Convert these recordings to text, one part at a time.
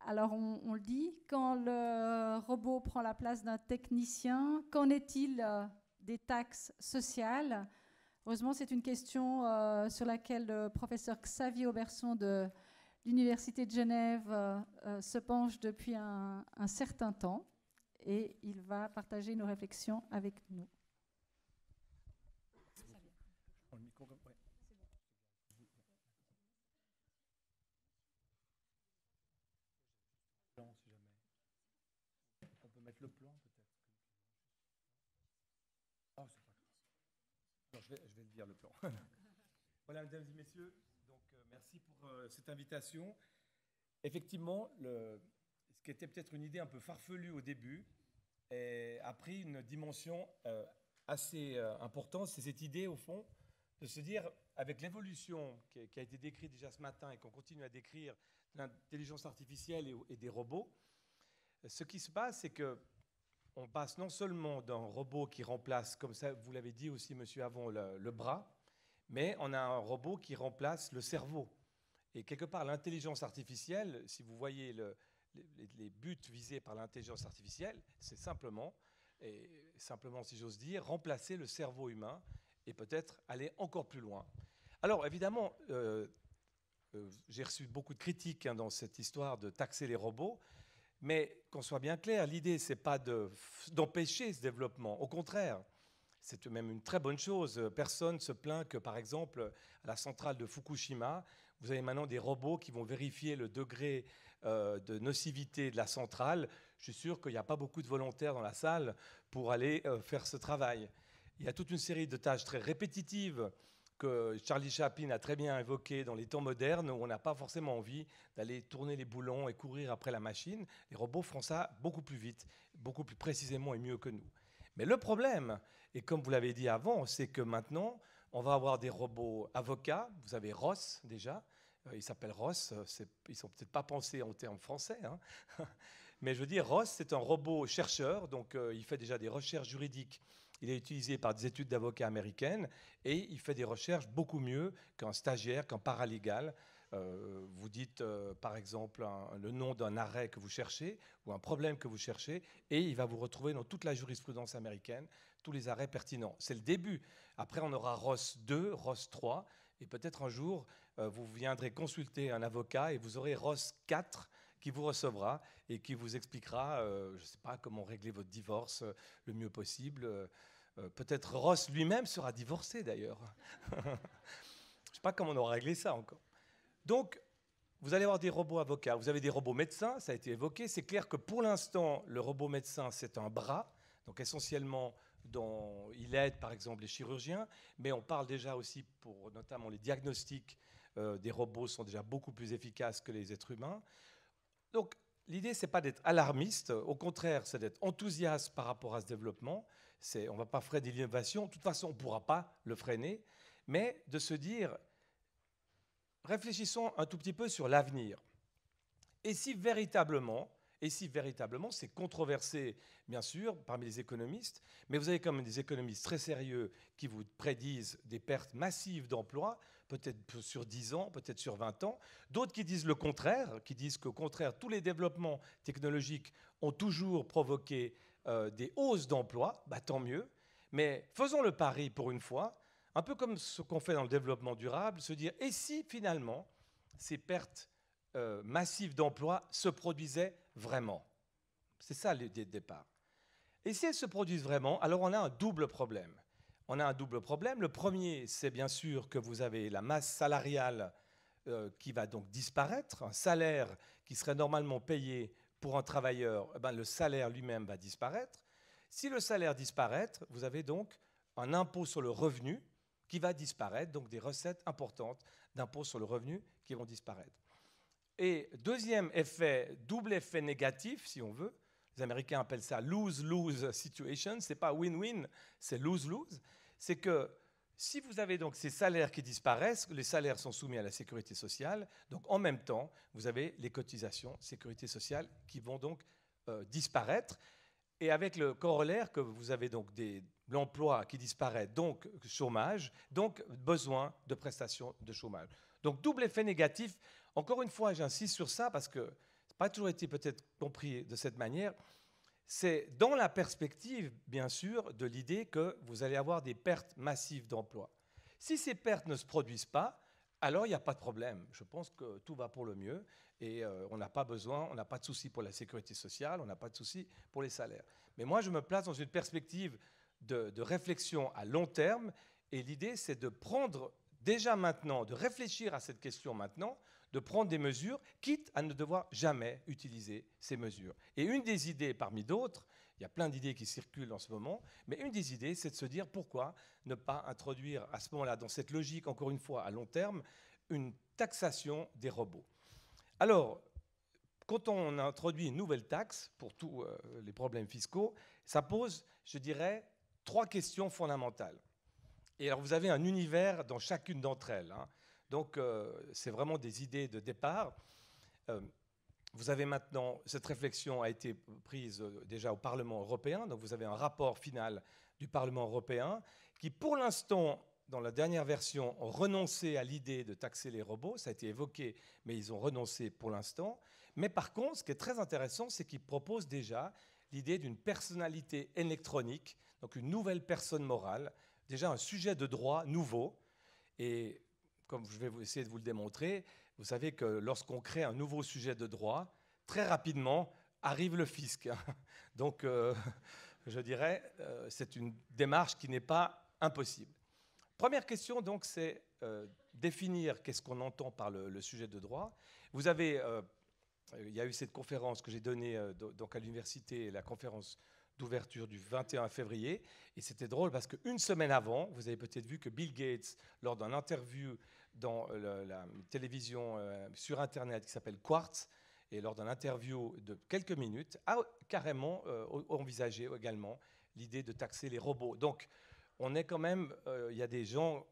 Alors on le dit, quand le robot prend la place d'un technicien, qu'en est-il des taxes sociales? Heureusement, c'est une question sur laquelle le professeur Xavier Auberson de l'Université de Genève se penche depuis un certain temps et il va partager nos réflexions avec nous. On peut mettre le plan peut-être. Oh, c'est pas grave. Non, je vais le dire le plan. Voilà, mesdames et messieurs, donc merci pour cette invitation. Effectivement, ce qui était peut-être une idée un peu farfelue au début a pris une dimension assez importante. C'est cette idée, au fond, de se dire, avec l'évolution qui a été décrite déjà ce matin et qu'on continue à décrire de l'intelligence artificielle et des robots, ce qui se passe, c'est qu'on passe non seulement d'un robot qui remplace, comme ça vous l'avez dit aussi, monsieur, avant, le bras, mais on a un robot qui remplace le cerveau. Et quelque part, l'intelligence artificielle, si vous voyez les buts visés par l'intelligence artificielle, c'est simplement, si j'ose dire, remplacer le cerveau humain et peut-être aller encore plus loin. Alors, évidemment, j'ai reçu beaucoup de critiques dans cette histoire de taxer les robots, mais qu'on soit bien clair, l'idée, ce n'est pas d'empêcher ce développement. Au contraire, c'est même une très bonne chose. Personne ne se plaint que, par exemple, à la centrale de Fukushima, vous avez maintenant des robots qui vont vérifier le degré de nocivité de la centrale. Je suis sûr qu'il n'y a pas beaucoup de volontaires dans la salle pour aller faire ce travail. Il y a toute une série de tâches très répétitives que Charlie Chaplin a très bien évoquées dans les temps modernes, où on n'a pas forcément envie d'aller tourner les boulons et courir après la machine. Les robots feront ça beaucoup plus vite, beaucoup plus précisément et mieux que nous. Mais le problème, et comme vous l'avez dit avant, c'est que maintenant, on va avoir des robots avocats. Vous avez Ross déjà. Il s'appelle Ross. Ils ne sont peut-être pas pensés en termes français. Hein. Mais je veux dire, Ross, c'est un robot chercheur. Donc, il fait déjà des recherches juridiques. Il est utilisé par des études d'avocats américaines. Et il fait des recherches beaucoup mieux qu'un stagiaire, qu'un paralégal. Vous dites, par exemple, le nom d'un arrêt que vous cherchez ou un problème que vous cherchez, et il va vous retrouver dans toute la jurisprudence américaine, tous les arrêts pertinents. C'est le début. Après, on aura Ross 2, Ross 3, et peut-être un jour, vous viendrez consulter un avocat et vous aurez Ross 4 qui vous recevra et qui vous expliquera, je ne sais pas, comment régler votre divorce le mieux possible. Peut-être Ross lui-même sera divorcé, d'ailleurs. Je ne sais pas comment on aura réglé ça encore. Donc, vous allez avoir des robots avocats, vous avez des robots médecins, ça a été évoqué. C'est clair que pour l'instant, le robot médecin, c'est un bras. Donc essentiellement, il aide par exemple les chirurgiens, mais on parle déjà aussi pour notamment les diagnostics. Des robots sont déjà beaucoup plus efficaces que les êtres humains. Donc l'idée, ce n'est pas d'être alarmiste, au contraire, c'est d'être enthousiaste par rapport à ce développement. On ne va pas freiner l'innovation, de toute façon, on ne pourra pas le freiner, mais de se dire, réfléchissons un tout petit peu sur l'avenir. Et si véritablement, c'est controversé, bien sûr, parmi les économistes, mais vous avez quand même des économistes très sérieux qui vous prédisent des pertes massives d'emplois, peut-être sur 10 ans, peut-être sur 20 ans. D'autres qui disent le contraire, qui disent qu'au contraire, tous les développements technologiques ont toujours provoqué des hausses d'emplois, tant mieux. Mais faisons le pari pour une fois, un peu comme ce qu'on fait dans le développement durable, se dire, et si finalement ces pertes massives d'emplois se produisaient vraiment? C'est ça l'idée de départ. Et si elles se produisent vraiment, alors on a un double problème. On a un double problème. Le premier, c'est bien sûr que vous avez la masse salariale qui va donc disparaître. Un salaire qui serait normalement payé pour un travailleur, le salaire lui-même va disparaître. Si le salaire disparaît, vous avez donc un impôt sur le revenu qui va disparaître, donc des recettes importantes d'impôt sur le revenu qui vont disparaître. Et deuxième effet, double effet négatif, si on veut, les Américains appellent ça lose-lose situation, ce n'est pas win-win, c'est lose-lose, c'est que si vous avez donc ces salaires qui disparaissent, les salaires sont soumis à la sécurité sociale, donc en même temps, vous avez les cotisations sécurité sociale qui vont donc disparaître, et avec le corollaire que vous avez donc l'emploi qui disparaît, donc chômage, donc besoin de prestations de chômage. Donc double effet négatif. Encore une fois, j'insiste sur ça parce que ce n'est pas toujours été peut-être compris de cette manière. C'est dans la perspective, bien sûr, de l'idée que vous allez avoir des pertes massives d'emplois. Si ces pertes ne se produisent pas, alors il n'y a pas de problème. Je pense que tout va pour le mieux et on n'a pas besoin, on n'a pas de souci pour la sécurité sociale, on n'a pas de souci pour les salaires. Mais moi, je me place dans une perspective de réflexion à long terme et l'idée, c'est de prendre déjà maintenant, de réfléchir à cette question maintenant, de prendre des mesures, quitte à ne devoir jamais utiliser ces mesures. Et une des idées parmi d'autres, il y a plein d'idées qui circulent en ce moment, mais une des idées, c'est de se dire pourquoi ne pas introduire à ce moment-là, dans cette logique, encore une fois, à long terme, une taxation des robots. Alors, quand on introduit une nouvelle taxe pour tous les problèmes fiscaux, ça pose, je dirais, 3 questions fondamentales. Et alors, vous avez un univers dans chacune d'entre elles, hein. Donc, c'est vraiment des idées de départ. Vous avez maintenant, cette réflexion a été prise déjà au Parlement européen, donc vous avez un rapport final du Parlement européen qui, pour l'instant, dans la dernière version, ont renoncé à l'idée de taxer les robots. Ça a été évoqué, mais ils ont renoncé pour l'instant. Mais par contre, ce qui est très intéressant, c'est qu'ils proposent déjà l'idée d'une personnalité électronique, donc une nouvelle personne morale, déjà un sujet de droit nouveau. Et comme je vais essayer de vous le démontrer, vous savez que lorsqu'on crée un nouveau sujet de droit, très rapidement arrive le fisc. Donc, je dirais, c'est une démarche qui n'est pas impossible. Première question, donc, c'est définir qu'est-ce qu'on entend par le sujet de droit. Vous avez, il y a eu cette conférence que j'ai donnée donc à l'université, la conférence d'ouverture du 21 février, et c'était drôle parce qu'une semaine avant, vous avez peut-être vu que Bill Gates, lors d'une interview dans la télévision sur Internet qui s'appelle Quartz, et lors d'une interview de quelques minutes, a carrément envisagé également l'idée de taxer les robots. Donc, on est quand même, il y a des gens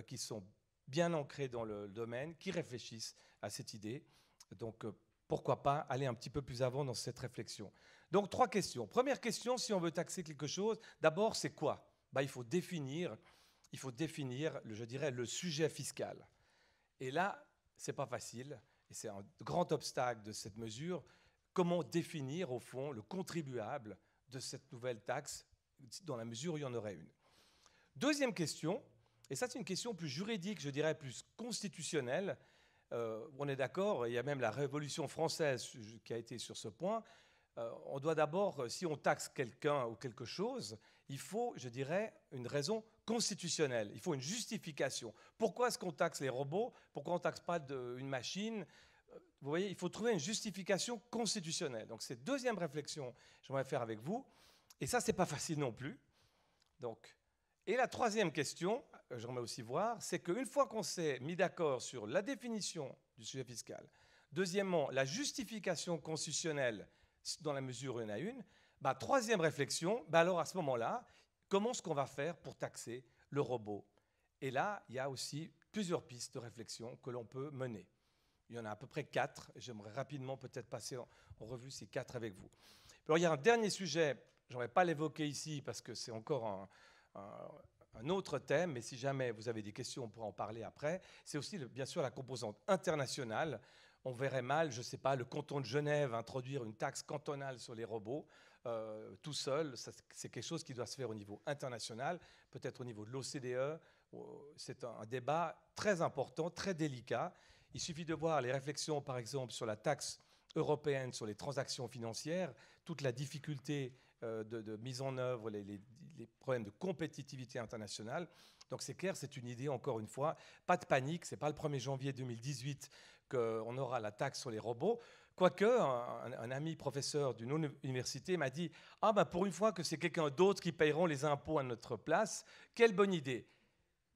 qui sont bien ancrés dans le domaine, qui réfléchissent à cette idée. Donc, pourquoi pas aller un petit peu plus avant dans cette réflexion. Donc, 3 questions. Première question, si on veut taxer quelque chose, d'abord, c'est quoi ? Il faut définir, je dirais, le sujet fiscal. Et là, ce n'est pas facile, et c'est un grand obstacle de cette mesure. Comment définir, au fond, le contribuable de cette nouvelle taxe, dans la mesure où il y en aurait une ? Deuxième question, et ça c'est une question plus juridique, je dirais plus constitutionnelle. On est d'accord, il y a même la Révolution française qui a été sur ce point. On doit d'abord, si on taxe quelqu'un ou quelque chose, il faut, je dirais, une raison constitutionnelle. Il faut une justification. Pourquoi est-ce qu'on taxe les robots ? Pourquoi on ne taxe pas une machine ? Vous voyez, il faut trouver une justification constitutionnelle. Donc, c'est deuxième réflexion que j'aimerais faire avec vous. Et ça, ce n'est pas facile non plus. Donc, et la troisième question, j'aimerais aussi voir, c'est qu'une fois qu'on s'est mis d'accord sur la définition du sujet fiscal, deuxièmement, la justification constitutionnelle dans la mesure où il y en a une, troisième réflexion, alors à ce moment-là, comment est-ce qu'on va faire pour taxer le robot ? Et là, il y a aussi plusieurs pistes de réflexion que l'on peut mener. Il y en a à peu près 4. J'aimerais rapidement peut-être passer en revue ces 4 avec vous. Alors, il y a un dernier sujet, je n'aimerais pas l'évoquer ici parce que c'est encore un autre thème, mais si jamais vous avez des questions, on pourra en parler après. C'est aussi, bien sûr, la composante internationale. On verrait mal, je ne sais pas, le canton de Genève introduire une taxe cantonale sur les robots tout seul. C'est quelque chose qui doit se faire au niveau international, peut-être au niveau de l'OCDE. C'est un débat très important, très délicat. Il suffit de voir les réflexions, par exemple, sur la taxe européenne sur les transactions financières, toute la difficulté de mise en œuvre, les problèmes de compétitivité internationale. Donc c'est clair, c'est une idée, encore une fois, pas de panique, ce n'est pas le 1er janvier 2018 qu'on aura la taxe sur les robots. Quoique, un ami professeur d'une université m'a dit « Ah pour une fois que c'est quelqu'un d'autre qui payeront les impôts à notre place, quelle bonne idée !»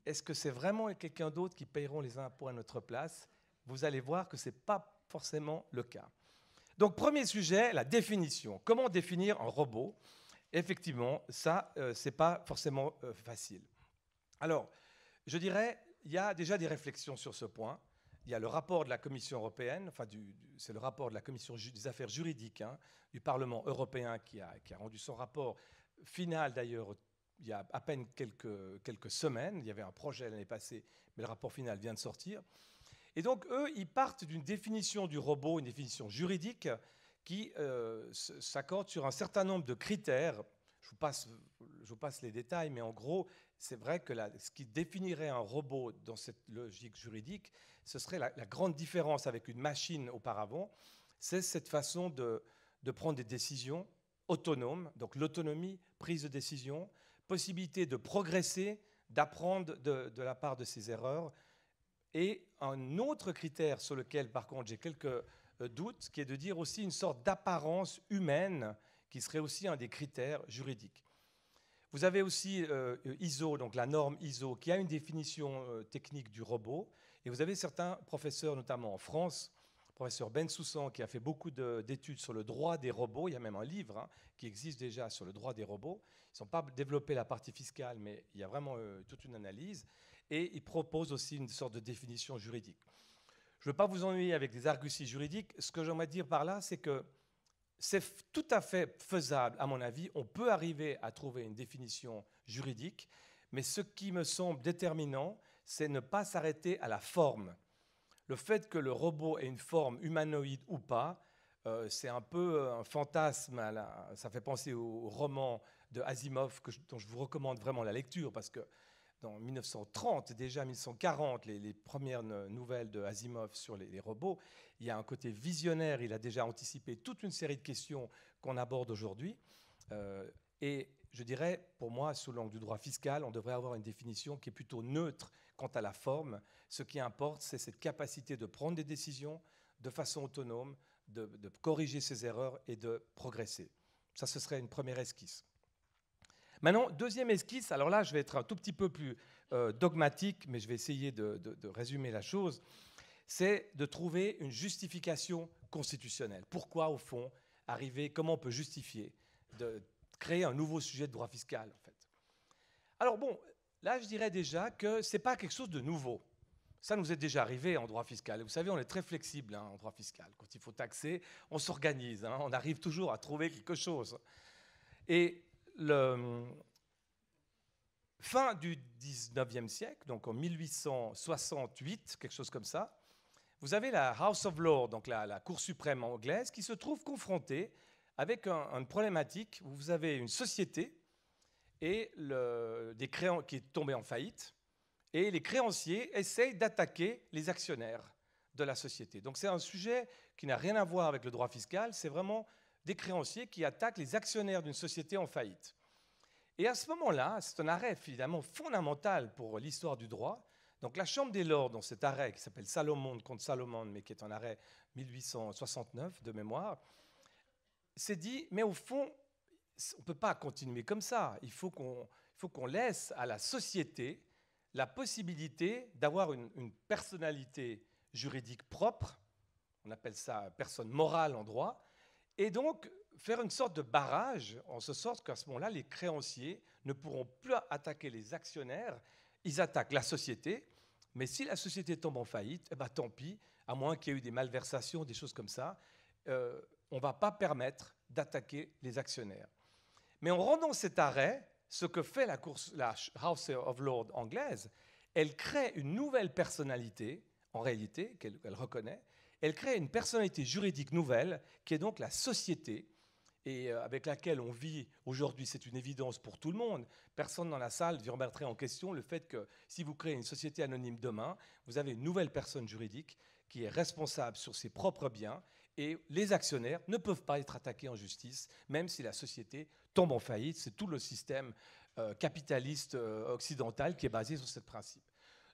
Est-ce que c'est vraiment quelqu'un d'autre qui payeront les impôts à notre place ? Vous allez voir que ce n'est pas forcément le cas. Donc, premier sujet, la définition. Comment définir un robot ? Effectivement, ça, ce n'est pas forcément facile. Alors, je dirais, il y a déjà des réflexions sur ce point. Il y a le rapport de la Commission européenne, c'est le rapport de la Commission des affaires juridiques du Parlement européen qui a rendu son rapport final, d'ailleurs, il y a à peine quelques semaines. Il y avait un projet l'année passée, mais le rapport final vient de sortir. Et donc, eux, ils partent d'une définition du robot, une définition juridique, qui s'accorde sur un certain nombre de critères. Je vous passe les détails, mais en gros, c'est vrai que ce qui définirait un robot dans cette logique juridique, ce serait la grande différence avec une machine auparavant, c'est cette façon de prendre des décisions autonomes, donc l'autonomie, prise de décision, possibilité de progresser, d'apprendre de la part de ses erreurs. Et un autre critère sur lequel, par contre, j'ai quelques doutes, qui est de dire aussi une sorte d'apparence humaine, qui serait aussi un des critères juridiques. Vous avez aussi ISO, donc la norme ISO, qui a une définition technique du robot. Et vous avez certains professeurs, notamment en France, le professeur Bensoussan, qui a fait beaucoup d'études sur le droit des robots. Il y a même un livre qui existe déjà sur le droit des robots. Ils n'ont pas développé la partie fiscale, mais il y a vraiment toute une analyse. Et il propose aussi une sorte de définition juridique. Je ne veux pas vous ennuyer avec des arguties juridiques. Ce que j'aimerais dire par là, c'est que c'est tout à fait faisable, à mon avis. On peut arriver à trouver une définition juridique, mais ce qui me semble déterminant, c'est ne pas s'arrêter à la forme. Le fait que le robot ait une forme humanoïde ou pas, c'est un peu un fantasme. Ça fait penser au roman de Asimov, dont je vous recommande vraiment la lecture, parce que dans 1930, déjà 1940, les premières nouvelles de Asimov sur les robots, il y a un côté visionnaire, il a déjà anticipé toute une série de questions qu'on aborde aujourd'hui. Et je dirais, pour moi, sous l'angle du droit fiscal, on devrait avoir une définition qui est plutôt neutre quant à la forme. Ce qui importe, c'est cette capacité de prendre des décisions de façon autonome, de corriger ses erreurs et de progresser. Ça, ce serait une première esquisse. Maintenant, deuxième esquisse, alors là, je vais être un tout petit peu plus dogmatique, mais je vais essayer de résumer la chose, c'est de trouver une justification constitutionnelle. Pourquoi, au fond, comment on peut justifier de créer un nouveau sujet de droit fiscal, en fait. Alors bon, là, je dirais déjà que ce n'est pas quelque chose de nouveau. Ça nous est déjà arrivé en droit fiscal. Vous savez, on est très flexible en droit fiscal. Quand il faut taxer, on s'organise. On arrive toujours à trouver quelque chose. Et fin du 19e siècle, donc en 1868, quelque chose comme ça, vous avez la House of Lords, donc la Cour suprême anglaise, qui se trouve confrontée avec une problématique où vous avez une société et qui est tombée en faillite, et les créanciers essayent d'attaquer les actionnaires de la société. Donc c'est un sujet qui n'a rien à voir avec le droit fiscal, c'est vraiment des créanciers qui attaquent les actionnaires d'une société en faillite. Et à ce moment-là, c'est un arrêt évidemment fondamental pour l'histoire du droit. Donc la Chambre des Lords, dans cet arrêt qui s'appelle Salomon contre Salomon, mais qui est un arrêt 1869 de mémoire, s'est dit, mais au fond, on ne peut pas continuer comme ça. Il faut qu'on laisse à la société la possibilité d'avoir une personnalité juridique propre, on appelle ça personne morale en droit, et donc faire une sorte de barrage, en ce sorte qu'à ce moment-là, les créanciers ne pourront plus attaquer les actionnaires, ils attaquent la société, mais si la société tombe en faillite, eh ben, tant pis, à moins qu'il y ait eu des malversations, des choses comme ça, on ne va pas permettre d'attaquer les actionnaires. Mais en rendant cet arrêt, ce que fait la House of Lords anglaise, elle crée une nouvelle personnalité, en réalité, qu'elle reconnaît, elle crée une personnalité juridique nouvelle, qui est donc la société, et avec laquelle on vit aujourd'hui, c'est une évidence pour tout le monde. Personne dans la salle ne remettrait en question le fait que si vous créez une société anonyme demain, vous avez une nouvelle personne juridique qui est responsable sur ses propres biens, et les actionnaires ne peuvent pas être attaqués en justice, même si la société tombe en faillite. C'est tout le système capitaliste occidental qui est basé sur ce principe.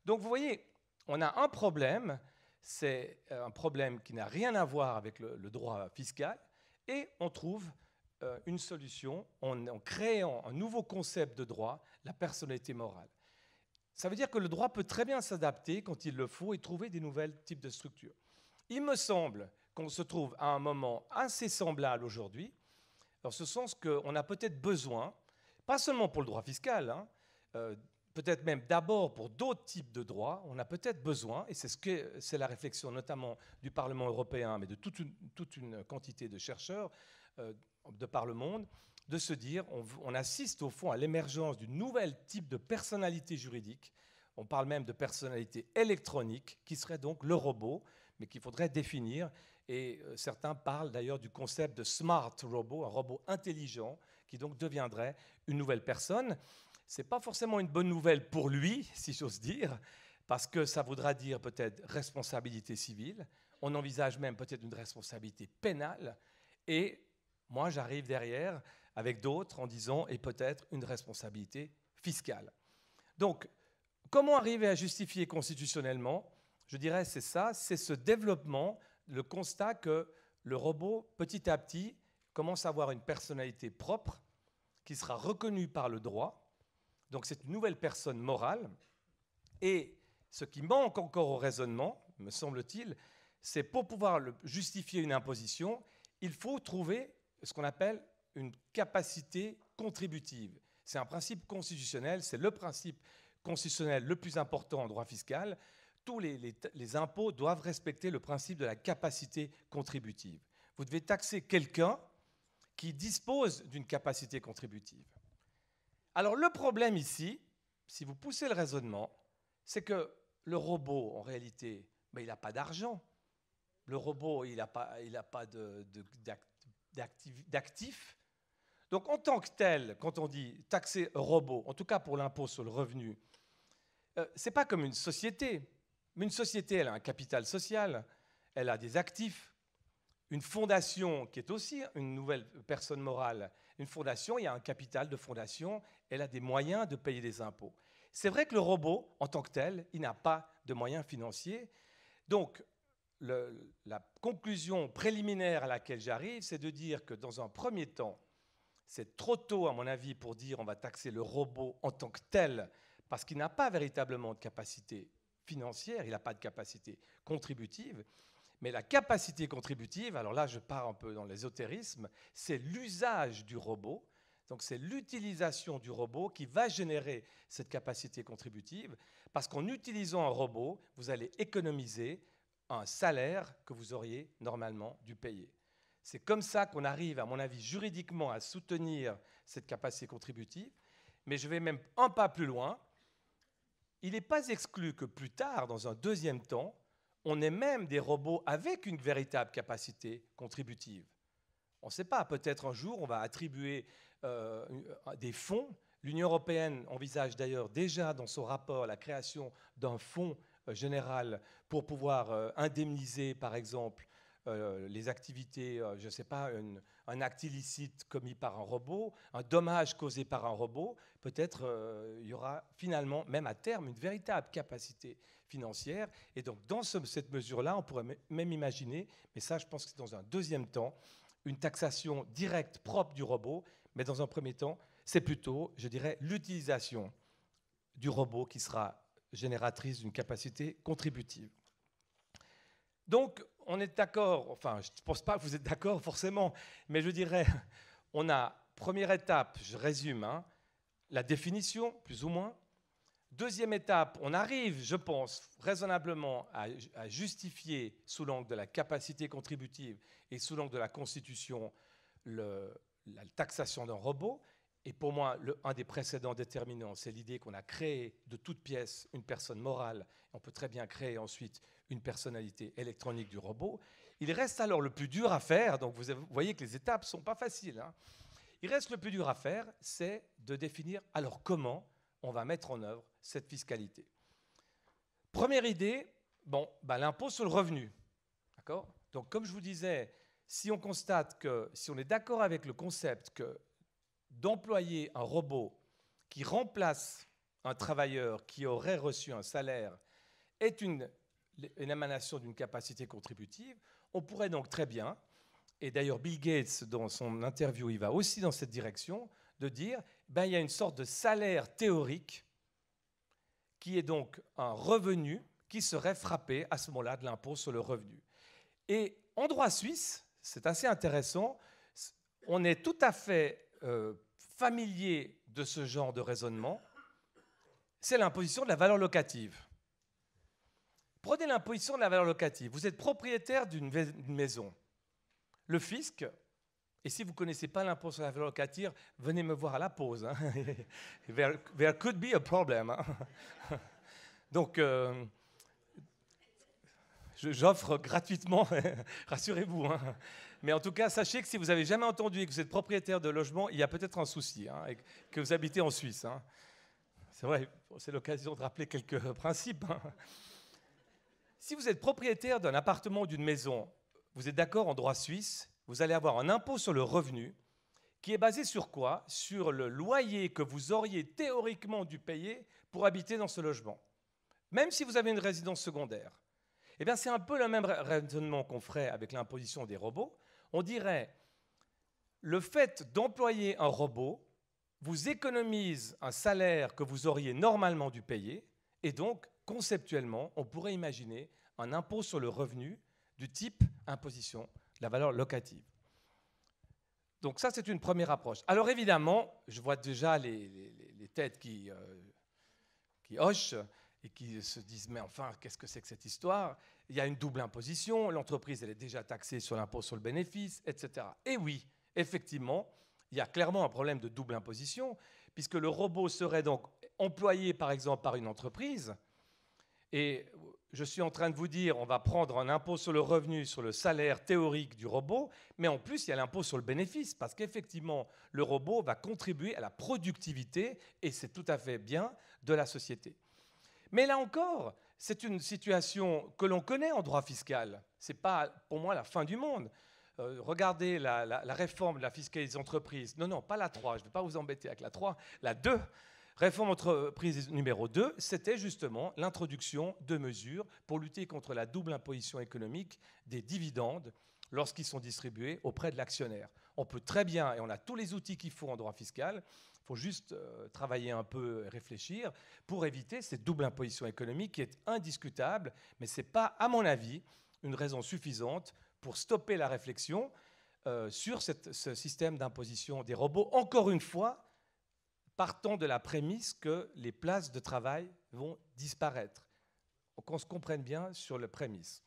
Donc vous voyez, on a un problème, c'est un problème qui n'a rien à voir avec le droit fiscal, et on trouve une solution en créant un nouveau concept de droit, la personnalité morale. Ça veut dire que le droit peut très bien s'adapter quand il le faut et trouver des nouveaux types de structures. Il me semble qu'on se trouve à un moment assez semblable aujourd'hui, dans ce sens qu'on a peut-être besoin, pas seulement pour le droit fiscal, peut-être même d'abord pour d'autres types de droits, on a peut-être besoin, et c'est la réflexion notamment du Parlement européen, mais de toute une quantité de chercheurs de par le monde, de se dire, on assiste au fond à l'émergence d'une nouvelle type de personnalité juridique. On parle même de personnalité électronique, qui serait donc le robot, mais qu'il faudrait définir. Et certains parlent d'ailleurs du concept de smart robot, un robot intelligent, qui donc deviendrait une nouvelle personne. Ce n'est pas forcément une bonne nouvelle pour lui, si j'ose dire, parce que ça voudra dire peut-être responsabilité civile. On envisage même peut-être une responsabilité pénale. Et moi, j'arrive derrière avec d'autres en disant, et peut-être une responsabilité fiscale. Donc, comment arriver à justifier constitutionnellement? Je dirais c'est ça, c'est ce développement, le constat que le robot, petit à petit, commence à avoir une personnalité propre qui sera reconnue par le droit. Donc c'est une nouvelle personne morale. Et ce qui manque encore au raisonnement, me semble-t-il, c'est pour pouvoir justifier une imposition, il faut trouver ce qu'on appelle une capacité contributive. C'est un principe constitutionnel, c'est le principe constitutionnel le plus important en droit fiscal. Tous les impôts doivent respecter le principe de la capacité contributive. Vous devez taxer quelqu'un qui dispose d'une capacité contributive. Alors le problème ici, si vous poussez le raisonnement, c'est que le robot, en réalité, il n'a pas d'argent. Le robot, il n'a pas d'actifs. Donc en tant que tel, quand on dit taxer robot, en tout cas pour l'impôt sur le revenu, ce n'est pas comme une société. Mais une société, elle a un capital social, elle a des actifs. Une fondation, qui est aussi une nouvelle personne morale, une fondation, il y a un capital de fondation, elle a des moyens de payer des impôts. C'est vrai que le robot, en tant que tel, il n'a pas de moyens financiers. Donc, la conclusion préliminaire à laquelle j'arrive, c'est de dire que dans un premier temps, c'est trop tôt, à mon avis, pour dire on va taxer le robot en tant que tel, parce qu'il n'a pas véritablement de capacité financière, il n'a pas de capacité contributive. Mais la capacité contributive, alors là je pars un peu dans l'ésotérisme, c'est l'usage du robot, donc c'est l'utilisation du robot qui va générer cette capacité contributive, parce qu'en utilisant un robot, vous allez économiser un salaire que vous auriez normalement dû payer. C'est comme ça qu'on arrive, à mon avis, juridiquement à soutenir cette capacité contributive, mais je vais même un pas plus loin. Il n'est pas exclu que plus tard, dans un deuxième temps, on ait même des robots avec une véritable capacité contributive. On ne sait pas, peut-être un jour on va attribuer des fonds. L'Union européenne envisage d'ailleurs déjà dans son rapport la création d'un fonds général pour pouvoir indemniser par exemple les activités, je ne sais pas, un acte illicite commis par un robot, un dommage causé par un robot. Peut-être il y aura finalement, même à terme, une véritable capacité financière. Et donc, dans cette mesure-là, on pourrait même imaginer, mais ça, je pense que c'est dans un deuxième temps, une taxation directe propre du robot. Mais dans un premier temps, c'est plutôt, je dirais, l'utilisation du robot qui sera génératrice d'une capacité contributive. Donc, on est d'accord, enfin, je ne pense pas que vous êtes d'accord forcément, mais je dirais, on a, première étape, je résume, la définition, plus ou moins. Deuxième étape, on arrive, je pense, raisonnablement à justifier sous l'angle de la capacité contributive et sous l'angle de la Constitution la taxation d'un robot. Et pour moi, un des précédents déterminants, c'est l'idée qu'on a créé de toute pièce une personne morale. On peut très bien créer ensuite une personnalité électronique du robot. Il reste alors le plus dur à faire, donc vous voyez que les étapes ne sont pas faciles. Il reste le plus dur à faire, c'est de définir alors comment on va mettre en œuvre cette fiscalité. Première idée, l'impôt sur le revenu. D'accord ? Donc comme je vous disais, si on constate que, si on est d'accord avec le concept que d'employer un robot qui remplace un travailleur qui aurait reçu un salaire est une émanation d'une capacité contributive, on pourrait donc très bien, et d'ailleurs Bill Gates dans son interview il va aussi dans cette direction, de dire il y a une sorte de salaire théorique qui est donc un revenu qui serait frappé à ce moment-là de l'impôt sur le revenu. Et en droit suisse, c'est assez intéressant, on est tout à fait familier de ce genre de raisonnement, c'est l'imposition de la valeur locative. Prenez l'imposition de la valeur locative. Vous êtes propriétaire d'une maison. Le fisc, et si vous ne connaissez pas l'impôt sur la valeur locative, venez me voir à la pause. There could be a problem. Donc, j'offre gratuitement, rassurez-vous. Hein. Mais en tout cas, sachez que si vous n'avez jamais entendu et que vous êtes propriétaire de logement, il y a peut-être un souci, hein, et que vous habitez en Suisse. Hein. C'est vrai, c'est l'occasion de rappeler quelques principes. Hein. Si vous êtes propriétaire d'un appartement ou d'une maison, vous êtes d'accord en droit suisse, vous allez avoir un impôt sur le revenu qui est basé sur quoi? Sur le loyer que vous auriez théoriquement dû payer pour habiter dans ce logement, même si vous avez une résidence secondaire. Eh bien, c'est un peu le même raisonnement qu'on ferait avec l'imposition des robots. On dirait, le fait d'employer un robot vous économise un salaire que vous auriez normalement dû payer, et donc, conceptuellement, on pourrait imaginer un impôt sur le revenu du type imposition de la valeur locative. Donc ça, c'est une première approche. Alors évidemment, je vois déjà les têtes qui hochent et qui se disent « mais enfin, qu'est-ce que c'est que cette histoire ?» Il y a une double imposition, l'entreprise elle est déjà taxée sur l'impôt sur le bénéfice, etc. Et oui, effectivement, il y a clairement un problème de double imposition, puisque le robot serait donc employé par exemple par une entreprise, et je suis en train de vous dire, on va prendre un impôt sur le revenu, sur le salaire théorique du robot, mais en plus, il y a l'impôt sur le bénéfice, parce qu'effectivement, le robot va contribuer à la productivité, et c'est tout à fait bien, de la société. Mais là encore, c'est une situation que l'on connaît en droit fiscal. Ce n'est pas, pour moi, la fin du monde. Regardez la réforme de la fiscalité des entreprises. Non, pas la 3, je ne vais pas vous embêter avec la 3, la 2. Réforme entreprise numéro 2, c'était justement l'introduction de mesures pour lutter contre la double imposition économique des dividendes lorsqu'ils sont distribués auprès de l'actionnaire. On peut très bien, et on a tous les outils qu'il faut en droit fiscal, il faut juste travailler un peu et réfléchir pour éviter cette double imposition économique qui est indiscutable, mais ce n'est pas, à mon avis, une raison suffisante pour stopper la réflexion sur ce système d'imposition des robots. Encore une fois, partant de la prémisse que les places de travail vont disparaître. Qu'on se comprenne bien sur la prémisse.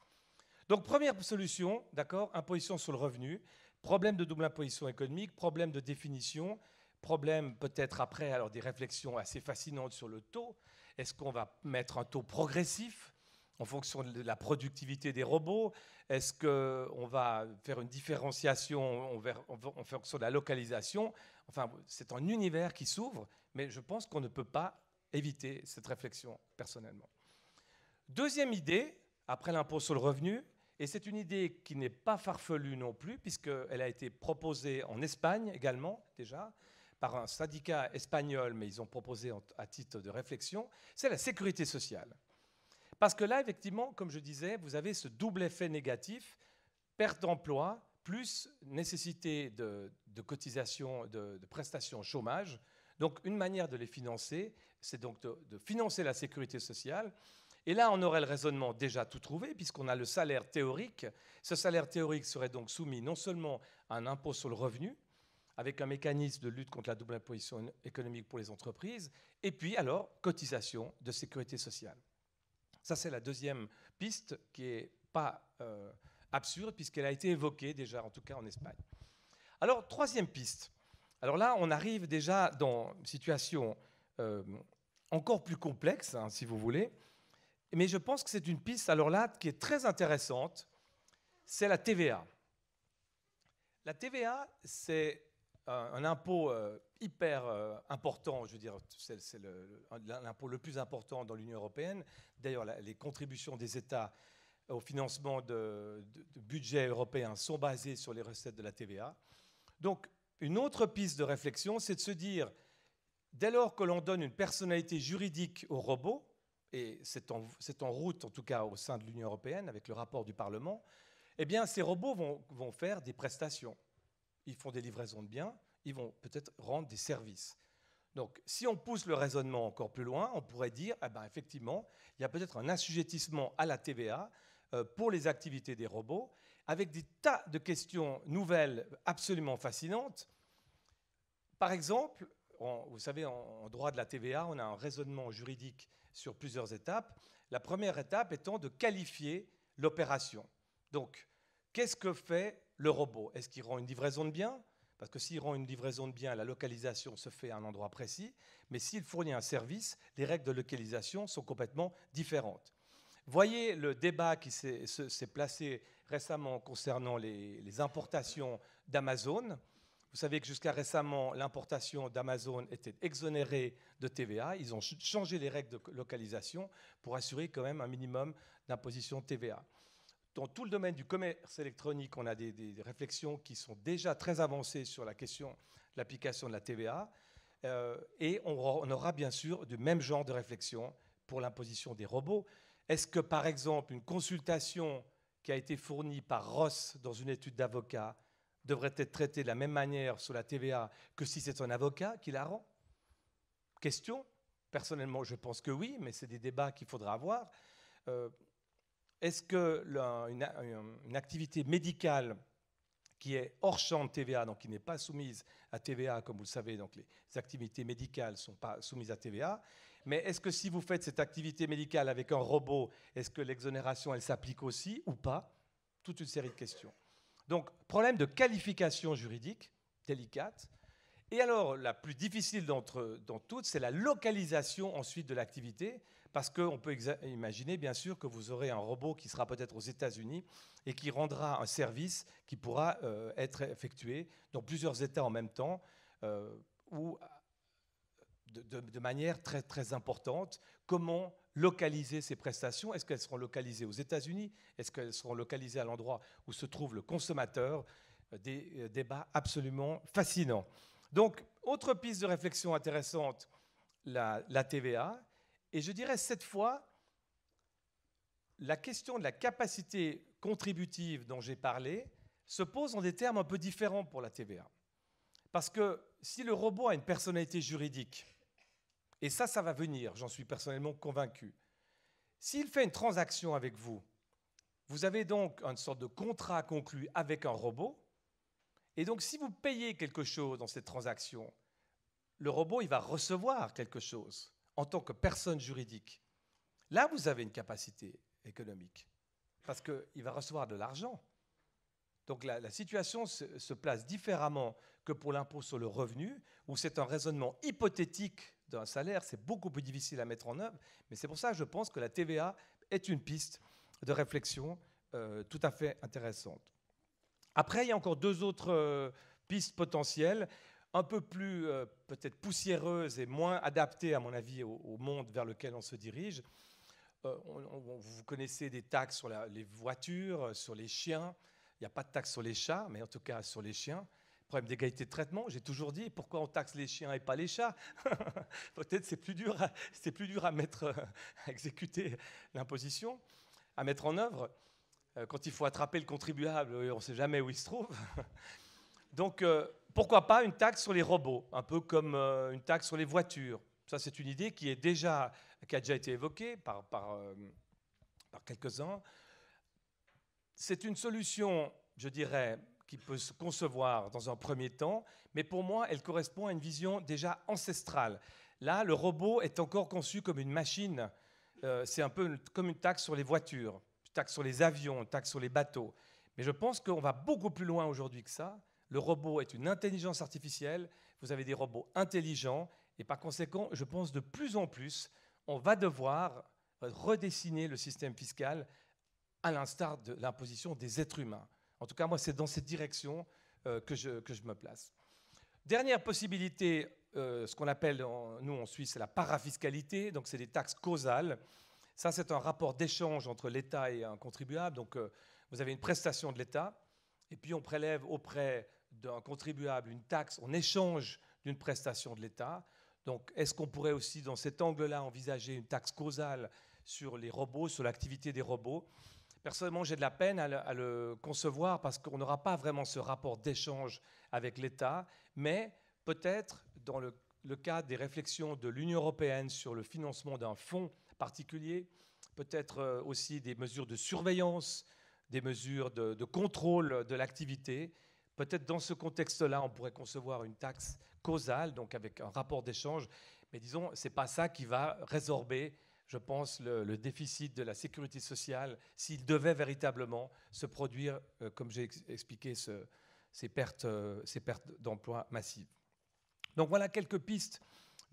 Donc, première solution, d'accord, imposition sur le revenu, problème de double imposition économique, problème de définition, problème peut-être après, alors des réflexions assez fascinantes sur le taux. Est-ce qu'on va mettre un taux progressif en fonction de la productivité des robots? Est-ce qu'on va faire une différenciation en fonction de la localisation? Enfin, c'est un univers qui s'ouvre, mais je pense qu'on ne peut pas éviter cette réflexion personnellement. Deuxième idée, après l'impôt sur le revenu, et c'est une idée qui n'est pas farfelue non plus, puisqu'elle a été proposée en Espagne également, déjà, par un syndicat espagnol, mais ils ont proposé à titre de réflexion, c'est la sécurité sociale. Parce que là, effectivement, comme je disais, vous avez ce double effet négatif, perte d'emploi, plus nécessité de cotisation, de prestations chômage. Donc, une manière de les financer, c'est donc de financer la sécurité sociale. Et là, on aurait le raisonnement déjà tout trouvé, puisqu'on a le salaire théorique. Ce salaire théorique serait donc soumis non seulement à un impôt sur le revenu, avec un mécanisme de lutte contre la double imposition économique pour les entreprises, et puis alors, cotisation de sécurité sociale. Ça, c'est la deuxième piste qui n'est pas absurde, puisqu'elle a été évoquée déjà, en tout cas en Espagne. Alors, troisième piste. Alors là, on arrive déjà dans une situation encore plus complexe, hein, si vous voulez, mais je pense que c'est une piste, alors là, qui est très intéressante, c'est la TVA. La TVA, c'est un impôt hyper important, je veux dire, c'est l'impôt le plus important dans l'Union européenne. D'ailleurs, les contributions des États au financement de budgets européens sont basées sur les recettes de la TVA. Donc, une autre piste de réflexion, c'est de se dire, dès lors que l'on donne une personnalité juridique aux robots, et c'est en route, en tout cas au sein de l'Union européenne, avec le rapport du Parlement, eh bien, ces robots vont faire des prestations. Ils font des livraisons de biens, ils vont peut-être rendre des services. Donc, si on pousse le raisonnement encore plus loin, on pourrait dire, eh ben, effectivement, il y a peut-être un assujettissement à la TVA pour les activités des robots, avec des tas de questions nouvelles absolument fascinantes. Par exemple, vous savez, en droit de la TVA, on a un raisonnement juridique sur plusieurs étapes. La première étape étant de qualifier l'opération. Donc, qu'est-ce que fait le robot? Est-ce qu'il rend une livraison de biens? Parce que s'il rend une livraison de biens, la localisation se fait à un endroit précis, mais s'il fournit un service, les règles de localisation sont complètement différentes. Voyez le débat qui s'est placé récemment concernant les importations d'Amazon. Vous savez que jusqu'à récemment, l'importation d'Amazon était exonérée de TVA. Ils ont changé les règles de localisation pour assurer quand même un minimum d'imposition TVA. Dans tout le domaine du commerce électronique, on a des réflexions qui sont déjà très avancées sur la question de l'application de la TVA. Et on aura bien sûr du même genre de réflexion pour l'imposition des robots. Est-ce que, par exemple, une consultation qui a été fournie par Ross dans une étude d'avocat devrait être traitée de la même manière sur la TVA que si c'est un avocat qui la rend? Question. Personnellement, je pense que oui, mais c'est des débats qu'il faudra avoir. Est-ce qu'une activité médicale qui est hors champ de TVA, donc qui n'est pas soumise à TVA, comme vous le savez, donc les activités médicales ne sont pas soumises à TVA, mais est-ce que si vous faites cette activité médicale avec un robot, est-ce que l'exonération, elle s'applique aussi ou pas? Toute une série de questions. Donc, problème de qualification juridique, délicate. Et alors, la plus difficile dans toutes, c'est la localisation ensuite de l'activité, parce qu'on peut imaginer, bien sûr, que vous aurez un robot qui sera peut-être aux États-Unis et qui rendra un service qui pourra être effectué dans plusieurs États en même temps ou de manière très, très importante. Comment localiser ces prestations? Est-ce qu'elles seront localisées aux États-Unis? Est-ce qu'elles seront localisées à l'endroit où se trouve le consommateur? Des débats absolument fascinants. Donc, autre piste de réflexion intéressante, la TVA. Et je dirais cette fois, la question de la capacité contributive dont j'ai parlé se pose en des termes un peu différents pour la TVA. Parce que si le robot a une personnalité juridique, et ça va venir, j'en suis personnellement convaincu, s'il fait une transaction avec vous, vous avez donc une sorte de contrat conclu avec un robot, et donc si vous payez quelque chose dans cette transaction, le robot il va recevoir quelque chose en tant que personne juridique. Là, vous avez une capacité économique, parce qu'il va recevoir de l'argent. Donc la situation se place différemment que pour l'impôt sur le revenu, où c'est un raisonnement hypothétique d'un salaire, c'est beaucoup plus difficile à mettre en œuvre, mais c'est pour ça que je pense que la TVA est une piste de réflexion tout à fait intéressante. Après, il y a encore deux autres pistes potentielles, un peu plus peut-être poussiéreuses et moins adaptées, à mon avis, au monde vers lequel on se dirige. Vous connaissez des taxes sur les voitures, sur les chiens. Il n'y a pas de taxe sur les chats, mais en tout cas sur les chiens. Problème d'égalité de traitement, j'ai toujours dit, pourquoi on taxe les chiens et pas les chats? Peut-être c'est plus dur à exécuter l'imposition, à mettre en œuvre. Quand il faut attraper le contribuable, on ne sait jamais où il se trouve. Donc, pourquoi pas une taxe sur les robots, un peu comme une taxe sur les voitures. Ça, c'est une idée qui a déjà été évoquée par quelques-uns. C'est une solution, je dirais, qui peut se concevoir dans un premier temps, mais pour moi, elle correspond à une vision déjà ancestrale. Là, le robot est encore conçu comme une machine. C'est un peu comme une taxe sur les voitures, une taxe sur les avions, une taxe sur les bateaux. Mais je pense qu'on va beaucoup plus loin aujourd'hui que ça. Le robot est une intelligence artificielle. Vous avez des robots intelligents. Et par conséquent, je pense de plus en plus, on va devoir redessiner le système fiscal à l'instar de l'imposition des êtres humains. En tout cas, moi, c'est dans cette direction que je me place. Dernière possibilité, ce qu'on appelle, nous en Suisse, c'est la parafiscalité, donc c'est des taxes causales. Ça, c'est un rapport d'échange entre l'État et un contribuable. Donc, vous avez une prestation de l'État, et puis on prélève auprès d'un contribuable une taxe en échange d'une prestation de l'État. Donc, est-ce qu'on pourrait aussi, dans cet angle-là, envisager une taxe causale sur les robots, sur l'activité des robots? Personnellement, j'ai de la peine à le concevoir parce qu'on n'aura pas vraiment ce rapport d'échange avec l'État, mais peut-être dans le cadre des réflexions de l'Union européenne sur le financement d'un fonds particulier, peut-être aussi des mesures de surveillance, des mesures de contrôle de l'activité. Peut-être dans ce contexte-là, on pourrait concevoir une taxe causale, donc avec un rapport d'échange, mais disons, ce n'est pas ça qui va résorber, je pense, le déficit de la sécurité sociale s'il devait véritablement se produire, comme j'ai expliqué, ces pertes d'emplois massives. Donc voilà quelques pistes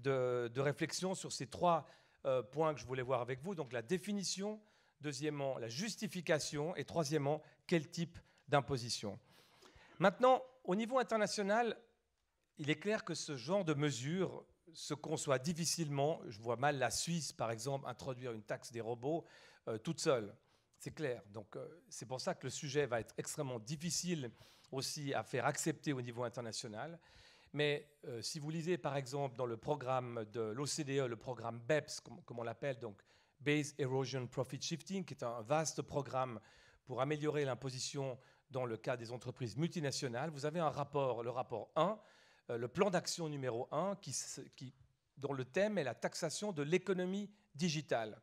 de réflexion sur ces 3 points que je voulais voir avec vous. Donc la définition, deuxièmement la justification et troisièmement quel type d'imposition. Maintenant, au niveau international, il est clair que ce genre de mesures se conçoit difficilement. Je vois mal la Suisse, par exemple, introduire une taxe des robots toute seule. C'est clair. Donc c'est pour ça que le sujet va être extrêmement difficile aussi à faire accepter au niveau international. Mais si vous lisez par exemple dans le programme de l'OCDE, le programme BEPS, comme on l'appelle, donc Base Erosion Profit Shifting, qui est un vaste programme pour améliorer l'imposition dans le cas des entreprises multinationales, vous avez un rapport, le rapport 1, le plan d'action numéro 1, dont le thème est la taxation de l'économie digitale.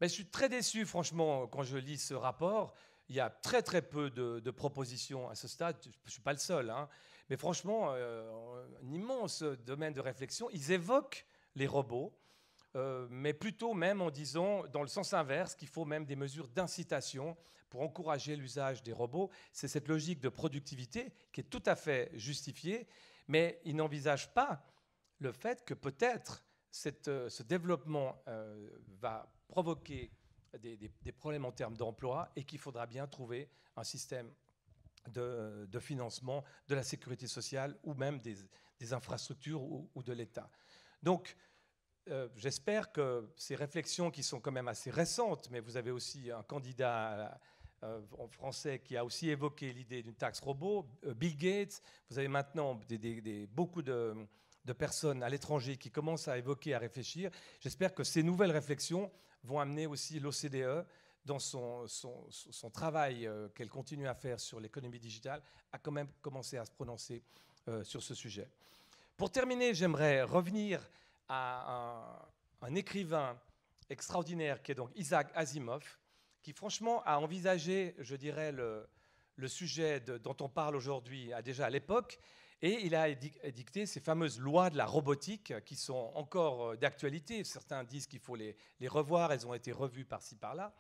Mais je suis très déçu, franchement, quand je lis ce rapport. Il y a très très peu de propositions à ce stade. Je ne suis pas le seul, hein. Mais franchement, un immense domaine de réflexion. Ils évoquent les robots, mais plutôt même en disant, dans le sens inverse, qu'il faut même des mesures d'incitation pour encourager l'usage des robots. C'est cette logique de productivité qui est tout à fait justifiée, mais ils n'envisagent pas le fait que peut-être ce développement va provoquer des problèmes en termes d'emploi et qu'il faudra bien trouver un système de financement de la sécurité sociale ou même des infrastructures ou de l'État. Donc, j'espère que ces réflexions qui sont quand même assez récentes, mais vous avez aussi un candidat en français qui a aussi évoqué l'idée d'une taxe robot, Bill Gates. Vous avez maintenant beaucoup de personnes à l'étranger qui commencent à évoquer, à réfléchir. J'espère que ces nouvelles réflexions vont amener aussi l'OCDE dans son travail qu'elle continue à faire sur l'économie digitale, à quand même commencer à se prononcer sur ce sujet. Pour terminer, j'aimerais revenir à un écrivain extraordinaire qui est donc Isaac Asimov, qui franchement a envisagé, je dirais, le sujet dont on parle aujourd'hui déjà à l'époque, et il a édicté ces fameuses lois de la robotique qui sont encore d'actualité. Certains disent qu'il faut les revoir, elles ont été revues par-ci, par-là.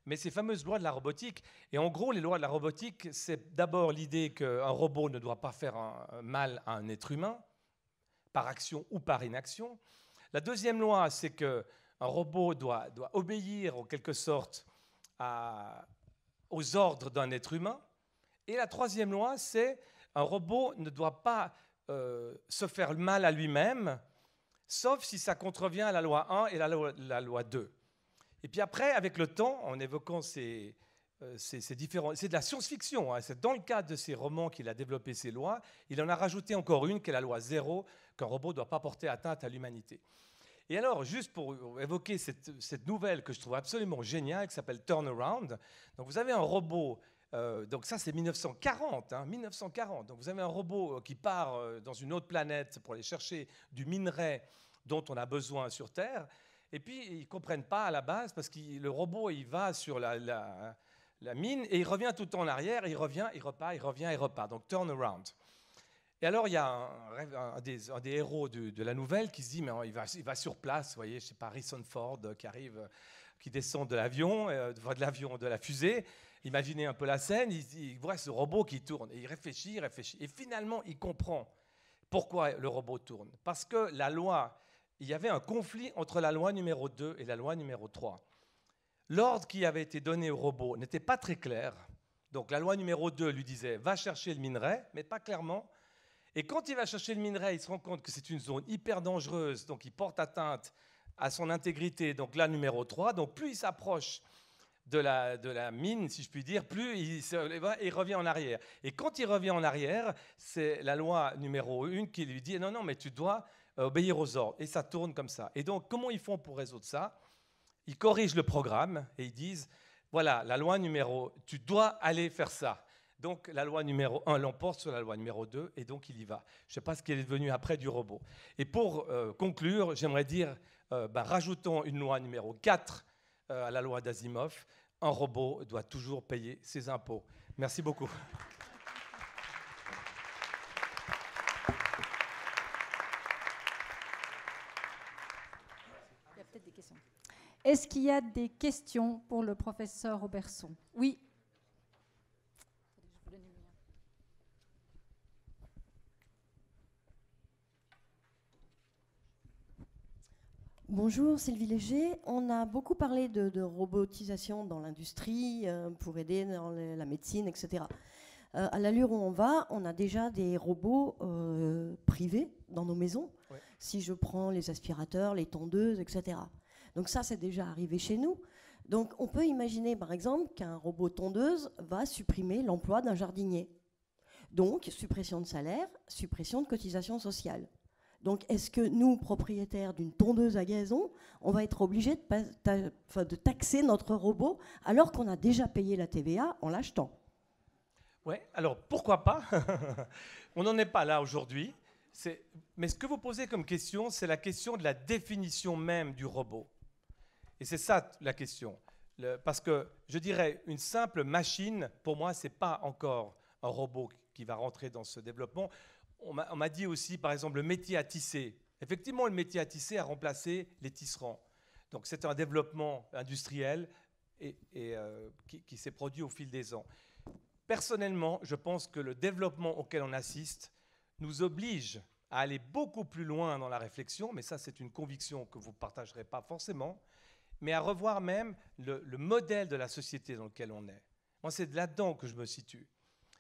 Mais ces fameuses lois de la robotique, et en gros, les lois de la robotique, c'est d'abord l'idée qu'un robot ne doit pas faire un mal à un être humain, par action ou par inaction. La deuxième loi, c'est qu'un robot doit obéir en quelque sorte aux ordres d'un être humain. Et la troisième loi, c'est un robot ne doit pas se faire mal à lui-même, sauf si ça contrevient à la loi 1 et la loi 2. Et puis après, avec le temps, en évoquant ces différents... C'est de la science-fiction, hein, c'est dans le cadre de ces romans qu'il a développé ces lois. Il en a rajouté encore une, qui est la loi 0, qu'un robot ne doit pas porter atteinte à l'humanité. Et alors, juste pour évoquer cette nouvelle que je trouve absolument géniale, qui s'appelle Turnaround, donc vous avez un robot... donc ça, c'est 1940, hein, 1940. Donc vous avez un robot qui part dans une autre planète pour aller chercher du minerai dont on a besoin sur Terre. Et puis, ils ne comprennent pas à la base, parce que le robot, il va sur la mine et il revient tout le temps en arrière, il revient, il repart, il revient, il repart. Donc, turnaround. Et alors, il y a un des héros de la nouvelle qui se dit, mais il va sur place, vous voyez, je sais pas, Harrison Ford qui arrive, qui descend de l'avion, de la fusée. Imaginez un peu la scène, il voit ce robot qui tourne, et il réfléchit, et finalement, il comprend pourquoi le robot tourne. Parce que la loi... Il y avait un conflit entre la loi numéro 2 et la loi numéro 3. L'ordre qui avait été donné au robot n'était pas très clair. Donc la loi numéro 2 lui disait « va chercher le minerai », mais pas clairement. Et quand il va chercher le minerai, il se rend compte que c'est une zone hyper dangereuse, donc il porte atteinte à son intégrité, donc la numéro 3. Donc plus il s'approche de la mine, si je puis dire, plus il revient en arrière. Et quand il revient en arrière, c'est la loi numéro 1 qui lui dit « non, non, mais tu dois... obéir aux ordres », et ça tourne comme ça. Et donc, comment ils font pour résoudre ça? Ils corrigent le programme et ils disent, voilà, la loi numéro, tu dois aller faire ça. Donc, la loi numéro 1 l'emporte sur la loi numéro 2, et donc il y va. Je ne sais pas ce qui est devenu après du robot. Et pour conclure, j'aimerais dire, rajoutons une loi numéro 4 à la loi d'Asimov. Un robot doit toujours payer ses impôts. Merci beaucoup. Est-ce qu'il y a des questions pour le professeur Robertson? Oui. Bonjour, Sylvie Léger. On a beaucoup parlé de robotisation dans l'industrie pour aider dans la médecine, etc. À l'allure où on va, on a déjà des robots privés dans nos maisons. Ouais. Si je prends les aspirateurs, les tondeuses, etc. Donc ça, c'est déjà arrivé chez nous. Donc on peut imaginer, par exemple, qu'un robot tondeuse va supprimer l'emploi d'un jardinier. Donc, suppression de salaire, suppression de cotisation sociale. Donc, est-ce que nous, propriétaires d'une tondeuse à gazon, on va être obligés de taxer notre robot alors qu'on a déjà payé la TVA en l'achetant? Oui, alors pourquoi pas? On n'en est pas là aujourd'hui. Mais ce que vous posez comme question, c'est la question de la définition même du robot. Et c'est ça la question. Parce que je dirais, une simple machine, pour moi, ce n'est pas encore un robot qui va rentrer dans ce développement. On m'a dit aussi, par exemple, le métier à tisser. Effectivement, le métier à tisser a remplacé les tisserands. Donc c'est un développement industriel qui s'est produit au fil des ans. Personnellement, je pense que le développement auquel on assiste nous oblige à aller beaucoup plus loin dans la réflexion, mais ça c'est une conviction que vous ne partagerez pas forcément, mais à revoir même le modèle de la société dans lequel on est. Moi, c'est là-dedans que je me situe.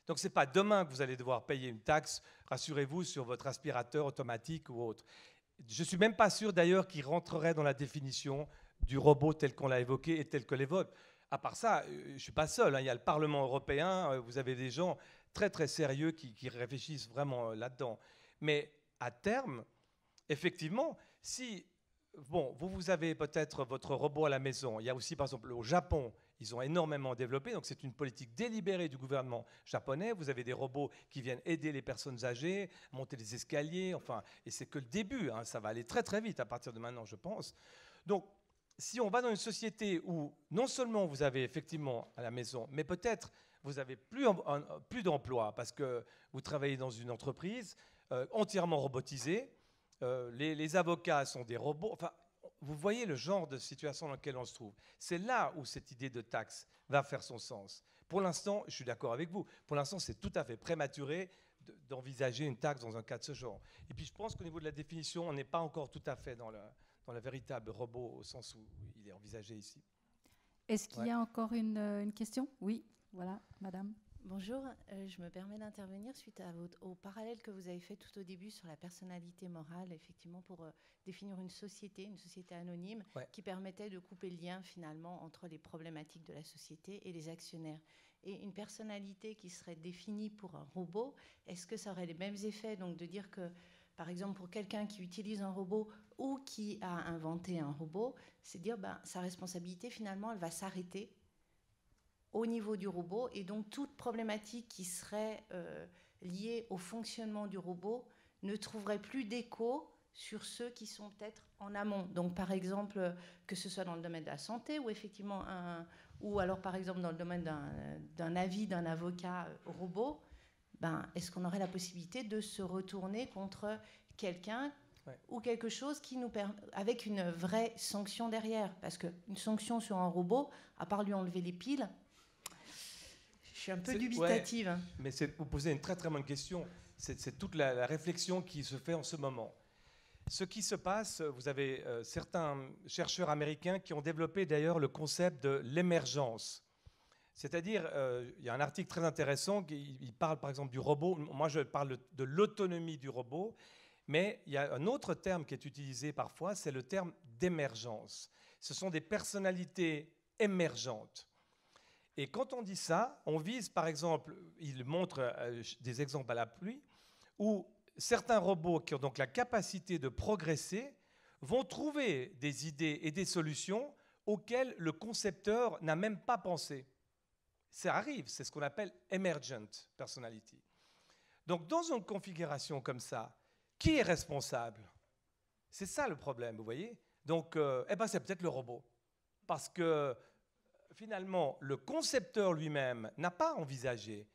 Donc, ce n'est pas demain que vous allez devoir payer une taxe, rassurez-vous, sur votre aspirateur automatique ou autre. Je ne suis même pas sûr d'ailleurs qu'il rentrerait dans la définition du robot tel qu'on l'a évoqué et tel que l'évoque. À part ça, je ne suis pas seul, hein. Il y a le Parlement européen, vous avez des gens très très sérieux qui réfléchissent vraiment là-dedans. Mais à terme, effectivement, si vous avez peut-être votre robot à la maison, il y a aussi par exemple au Japon, ils ont énormément développé, donc c'est une politique délibérée du gouvernement japonais. Vous avez des robots qui viennent aider les personnes âgées, monter les escaliers, enfin, et c'est que le début, hein, ça va aller très très vite à partir de maintenant, je pense. Donc, si on va dans une société où non seulement vous avez effectivement à la maison, mais peut-être vous avez plus d'emplois parce que vous travaillez dans une entreprise entièrement robotisée, les avocats sont des robots, enfin, vous voyez le genre de situation dans laquelle on se trouve. C'est là où cette idée de taxe va faire son sens. Pour l'instant, je suis d'accord avec vous, pour l'instant c'est tout à fait prématuré d'envisager une taxe dans un cas de ce genre. Et puis je pense qu'au niveau de la définition, on n'est pas encore tout à fait dans le véritable robot au sens où il est envisagé ici. Est-ce qu'il y a encore une question? Oui, voilà, madame. Bonjour, je me permets d'intervenir suite au parallèle que vous avez fait tout au début sur la personnalité morale, effectivement pour définir une société anonyme qui permettait de couper le lien finalement entre les problématiques de la société et les actionnaires. Et une personnalité qui serait définie pour un robot, est-ce que ça aurait les mêmes effets? Donc de dire que, par exemple, pour quelqu'un qui utilise un robot ou qui a inventé un robot, c'est dire sa responsabilité finalement, elle va s'arrêter au niveau du robot, et donc toute problématique qui serait liée au fonctionnement du robot ne trouverait plus d'écho sur ceux qui sont peut-être en amont. Donc par exemple, que ce soit dans le domaine de la santé, ou effectivement ou alors par exemple dans le domaine d'un avis d'un avocat robot, est-ce qu'on aurait la possibilité de se retourner contre quelqu'un ou quelque chose qui nous permet, avec une vraie sanction derrière? Parce qu'une sanction sur un robot, à part lui enlever les piles, je suis un peu dubitative. Ouais, mais vous posez une très très bonne question. C'est toute la réflexion qui se fait en ce moment. Ce qui se passe, vous avez certains chercheurs américains qui ont développé d'ailleurs le concept de l'émergence. C'est-à-dire, il y a un article très intéressant qui parle par exemple du robot. Moi, je parle de l'autonomie du robot. Mais il y a un autre terme qui est utilisé parfois, c'est le terme d'émergence. Ce sont des personnalités émergentes. Et quand on dit ça, on vise par exemple, il montre des exemples à la pluie, où certains robots qui ont donc la capacité de progresser vont trouver des idées et des solutions auxquelles le concepteur n'a même pas pensé. Ça arrive, c'est ce qu'on appelle emergent personality. Donc dans une configuration comme ça, qui est responsable? C'est ça le problème, vous voyez? Donc, c'est peut-être le robot. Parce que finalement, le concepteur lui-même n'a pas envisagé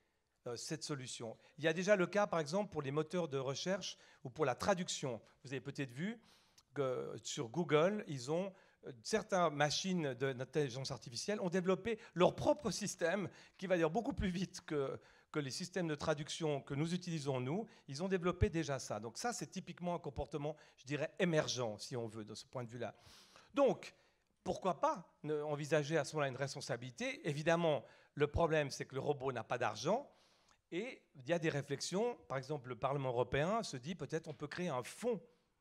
cette solution. Il y a déjà le cas, par exemple, pour les moteurs de recherche ou pour la traduction. Vous avez peut-être vu que sur Google, ils ont certaines machines d'intelligence artificielle ont développé leur propre système qui va dire beaucoup plus vite que les systèmes de traduction que nous utilisons, nous, ils ont développé déjà ça. Donc ça, c'est typiquement un comportement, je dirais, émergent, si on veut, de ce point de vue-là. Donc, pourquoi pas envisager à ce moment-là une responsabilité? Évidemment, le problème, c'est que le robot n'a pas d'argent. Et il y a des réflexions. Par exemple, le Parlement européen se dit peut-être on peut créer un fonds.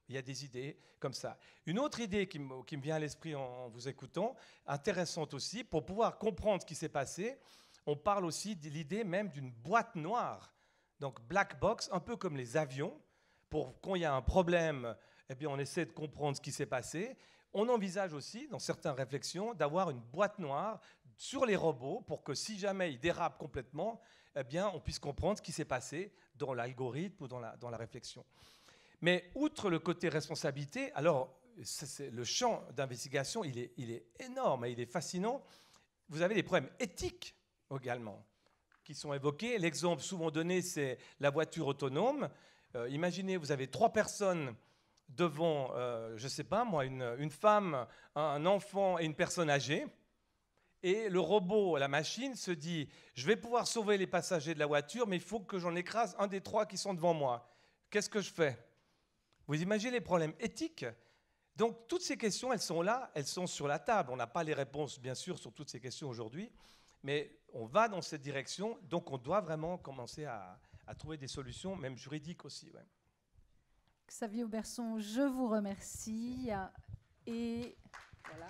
Il y a des idées comme ça. Une autre idée qui me vient à l'esprit en vous écoutant, intéressante aussi, pour pouvoir comprendre ce qui s'est passé, on parle aussi de l'idée même d'une boîte noire. Donc black box, un peu comme les avions. Pour quand il y a un problème, eh bien, on essaie de comprendre ce qui s'est passé. On envisage aussi, dans certaines réflexions, d'avoir une boîte noire sur les robots pour que si jamais ils dérapent complètement, eh bien, on puisse comprendre ce qui s'est passé dans l'algorithme ou dans la réflexion. Mais outre le côté responsabilité, alors le champ d'investigation, il est énorme et il est fascinant. Vous avez des problèmes éthiques également qui sont évoqués. L'exemple souvent donné, c'est la voiture autonome. Imaginez, vous avez 3 personnes devant, je ne sais pas moi, une femme, un enfant et une personne âgée. Et le robot, la machine, se dit « Je vais pouvoir sauver les passagers de la voiture, mais il faut que j'en écrase un des 3 qui sont devant moi. Qu'est-ce que je fais ?» Vous imaginez les problèmes éthiques? Donc, toutes ces questions, elles sont là, elles sont sur la table. On n'a pas les réponses, bien sûr, sur toutes ces questions aujourd'hui, mais on va dans cette direction, donc on doit vraiment commencer à trouver des solutions, même juridiques aussi. Ouais. Xavier Auberson, je vous remercie. Et voilà.